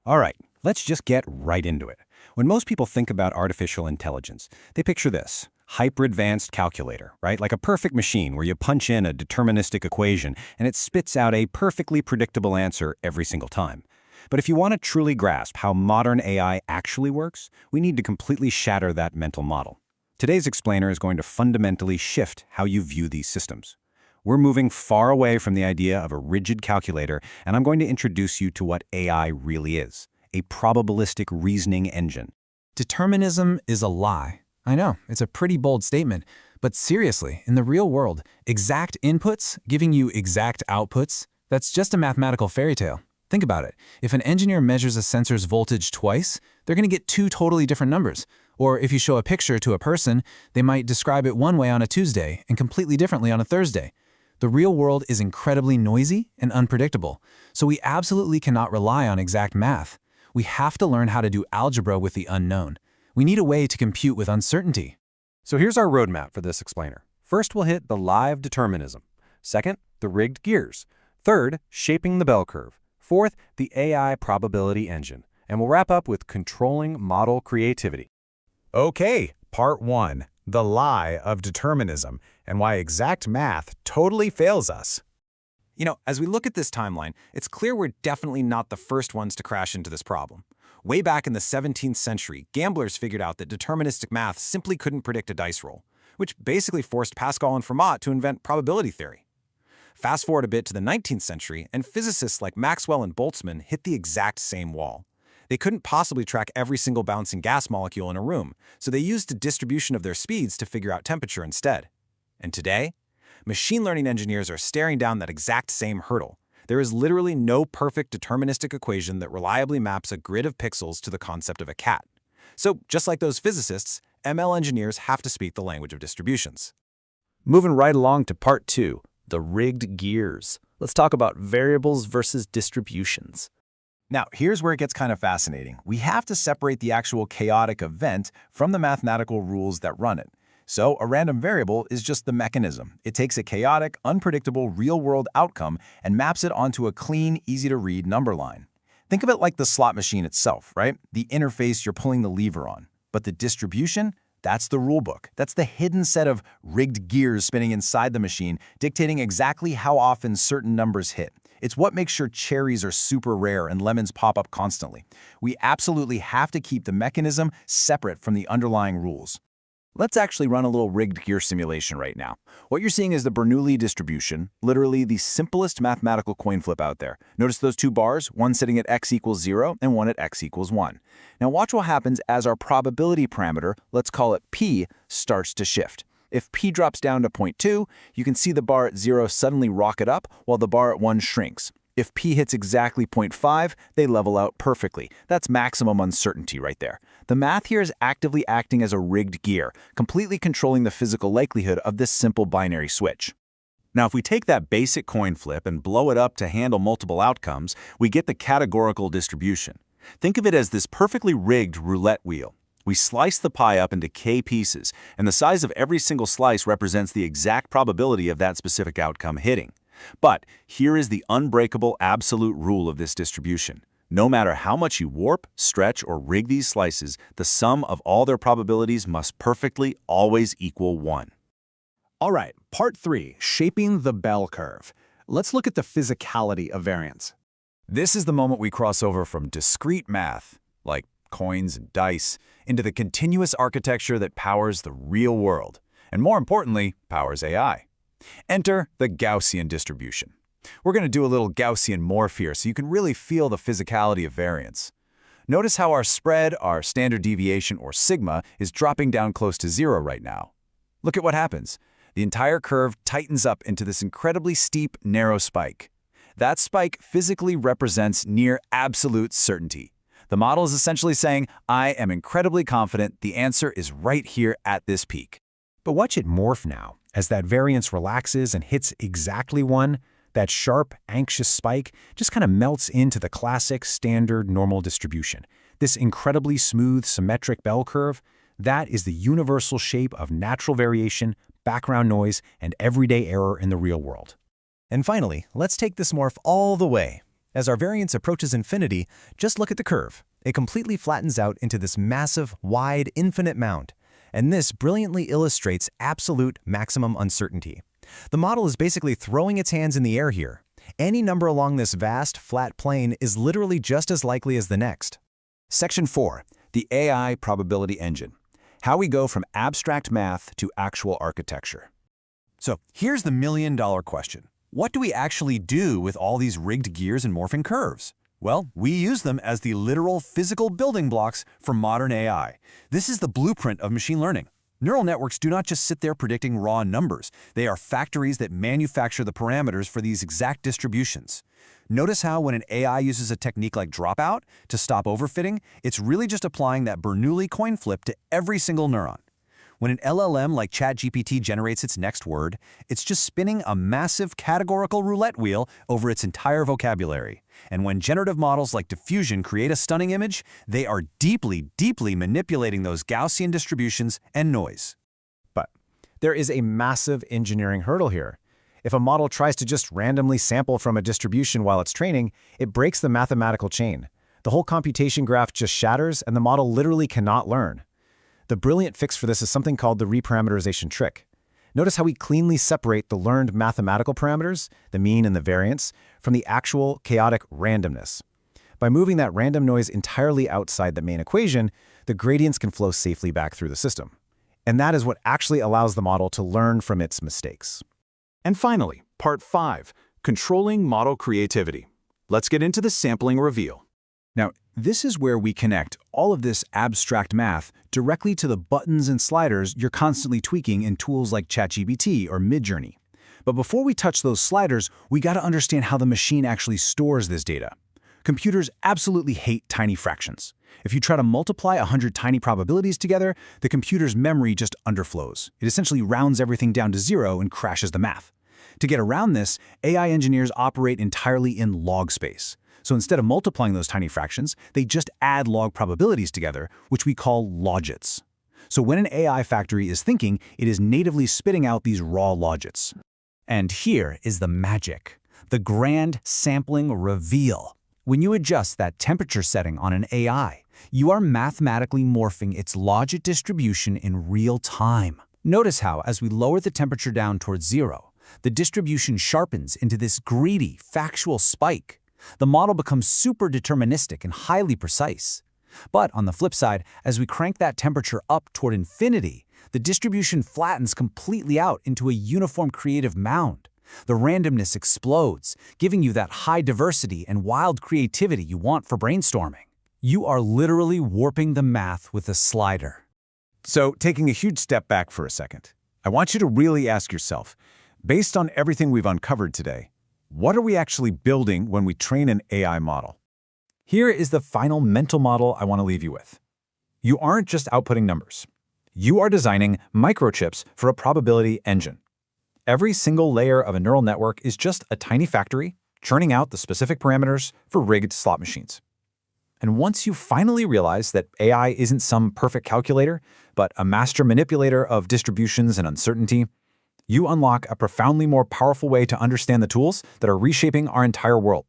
All right, let's just get right into it. When most people think about artificial intelligence, they picture this hyper-advanced calculator, right? Like a perfect machine where you punch in a deterministic equation and it spits out a perfectly predictable answer every single time. But if you want to truly grasp how modern AI actually works, we need to completely shatter that mental model. Today's explainer is going to fundamentally shift how you view these systems. We're moving far away from the idea of a rigid calculator, and I'm going to introduce you to what AI really is, a probabilistic reasoning engine. Determinism is a lie. I know, it's a pretty bold statement, but seriously, in the real world, exact inputs giving you exact outputs, that's just a mathematical fairy tale. Think about it. If an engineer measures a sensor's voltage twice, they're going to get two totally different numbers. Or if you show a picture to a person, they might describe it one way on a Tuesday and completely differently on a Thursday. The real world is incredibly noisy and unpredictable, so we absolutely cannot rely on exact math. We have to learn how to do algebra with the unknown. We need a way to compute with uncertainty. So here's our roadmap for this explainer. First, we'll hit the lie of determinism. Second, the rigged gears. Third, shaping the bell curve. Fourth, the AI probability engine. And we'll wrap up with controlling model creativity. Okay, part 1, the lie of determinism and why exact math totally fails us. You know, as we look at this timeline, it's clear we're definitely not the first ones to crash into this problem. Way back in the 17th century, gamblers figured out that deterministic math simply couldn't predict a dice roll, which basically forced Pascal and Fermat to invent probability theory. Fast forward a bit to the 19th century, and physicists like Maxwell and Boltzmann hit the exact same wall. They couldn't possibly track every single bouncing gas molecule in a room, so they used a distribution of their speeds to figure out temperature instead. And today, machine learning engineers are staring down that exact same hurdle. There is literally no perfect deterministic equation that reliably maps a grid of pixels to the concept of a cat. So, just like those physicists, ML engineers have to speak the language of distributions. Moving right along to part 2, the rigged gears. Let's talk about variables versus distributions. Now, here's where it gets kind of fascinating. We have to separate the actual chaotic event from the mathematical rules that run it. So a random variable is just the mechanism. It takes a chaotic, unpredictable, real-world outcome and maps it onto a clean, easy-to-read number line. Think of it like the slot machine itself, right? The interface you're pulling the lever on. But the distribution, that's the rulebook. That's the hidden set of rigged gears spinning inside the machine, dictating exactly how often certain numbers hit. It's what makes sure cherries are super rare and lemons pop up constantly. We absolutely have to keep the mechanism separate from the underlying rules. Let's actually run a little rigged gear simulation right now. What you're seeing is the Bernoulli distribution, literally the simplest mathematical coin flip out there. Notice those two bars, one sitting at x equals 0 and one at x equals 1. Now watch what happens as our probability parameter, let's call it p, starts to shift. If p drops down to 0.2, you can see the bar at 0 suddenly rocket up while the bar at 1 shrinks. If p hits exactly 0.5, they level out perfectly. That's maximum uncertainty right there. The math here is actively acting as a rigged gear, completely controlling the physical likelihood of this simple binary switch. Now, if we take that basic coin flip and blow it up to handle multiple outcomes, we get the categorical distribution. Think of it as this perfectly rigged roulette wheel. We slice the pie up into k pieces, and the size of every single slice represents the exact probability of that specific outcome hitting. But here is the unbreakable absolute rule of this distribution. No matter how much you warp, stretch, or rig these slices, the sum of all their probabilities must perfectly always equal 1. All right, part 3, shaping the bell curve. Let's look at the physicality of variance. This is the moment we cross over from discrete math, like coins and dice, into the continuous architecture that powers the real world, and more importantly, powers AI. Enter the Gaussian distribution. We're going to do a little Gaussian morph here so you can really feel the physicality of variance. Notice how our spread, our standard deviation, or sigma, is dropping down close to 0 right now. Look at what happens. The entire curve tightens up into this incredibly steep, narrow spike. That spike physically represents near absolute certainty. The model is essentially saying, I am incredibly confident the answer is right here at this peak. But watch it morph now. As that variance relaxes and hits exactly 1, that sharp, anxious spike just kind of melts into the classic, standard, normal distribution. This incredibly smooth, symmetric bell curve, that is the universal shape of natural variation, background noise, and everyday error in the real world. And finally, let's take this morph all the way. As our variance approaches infinity, just look at the curve. It completely flattens out into this massive, wide, infinite mound. And this brilliantly illustrates absolute maximum uncertainty. The model is basically throwing its hands in the air here. Any number along this vast, flat plane is literally just as likely as the next. Section 4, the AI probability engine. How we go from abstract math to actual architecture. So here's the million-dollar question. What do we actually do with all these rigged gears and morphing curves? Well, we use them as the literal physical building blocks for modern AI. This is the blueprint of machine learning. Neural networks do not just sit there predicting raw numbers. They are factories that manufacture the parameters for these exact distributions. Notice how when an AI uses a technique like dropout to stop overfitting, it's really just applying that Bernoulli coin flip to every single neuron. When an LLM like ChatGPT generates its next word, it's just spinning a massive categorical roulette wheel over its entire vocabulary. And when generative models like diffusion create a stunning image, they are deeply, deeply manipulating those Gaussian distributions and noise. But there is a massive engineering hurdle here. If a model tries to just randomly sample from a distribution while it's training, it breaks the mathematical chain. The whole computation graph just shatters, and the model literally cannot learn. The brilliant fix for this is something called the reparameterization trick. Notice how we cleanly separate the learned mathematical parameters, the mean and the variance, from the actual chaotic randomness. By moving that random noise entirely outside the main equation, the gradients can flow safely back through the system. And that is what actually allows the model to learn from its mistakes. And finally, part 5, controlling model creativity. Let's get into the sampling reveal. Now, this is where we connect all of this abstract math directly to the buttons and sliders you're constantly tweaking in tools like ChatGPT or Midjourney. But before we touch those sliders, we got to understand how the machine actually stores this data. Computers absolutely hate tiny fractions. If you try to multiply 100 tiny probabilities together, the computer's memory just underflows. It essentially rounds everything down to 0 and crashes the math. To get around this, AI engineers operate entirely in log space. So instead of multiplying those tiny fractions, they just add log probabilities together, which we call logits. So when an AI factory is thinking, it is natively spitting out these raw logits. And here is the magic, the grand sampling reveal. When you adjust that temperature setting on an AI, you are mathematically morphing its logit distribution in real time. Notice how, as we lower the temperature down towards 0, the distribution sharpens into this greedy, factual spike. The model becomes super deterministic and highly precise. But on the flip side, as we crank that temperature up toward infinity, the distribution flattens completely out into a uniform creative mound. The randomness explodes, giving you that high diversity and wild creativity you want for brainstorming. You are literally warping the math with a slider. So, taking a huge step back for a second, I want you to really ask yourself, based on everything we've uncovered today, what are we actually building when we train an AI model? Here is the final mental model I want to leave you with. You aren't just outputting numbers. You are designing microchips for a probability engine. Every single layer of a neural network is just a tiny factory churning out the specific parameters for rigged slot machines. And once you finally realize that AI isn't some perfect calculator, but a master manipulator of distributions and uncertainty, you unlock a profoundly more powerful way to understand the tools that are reshaping our entire world.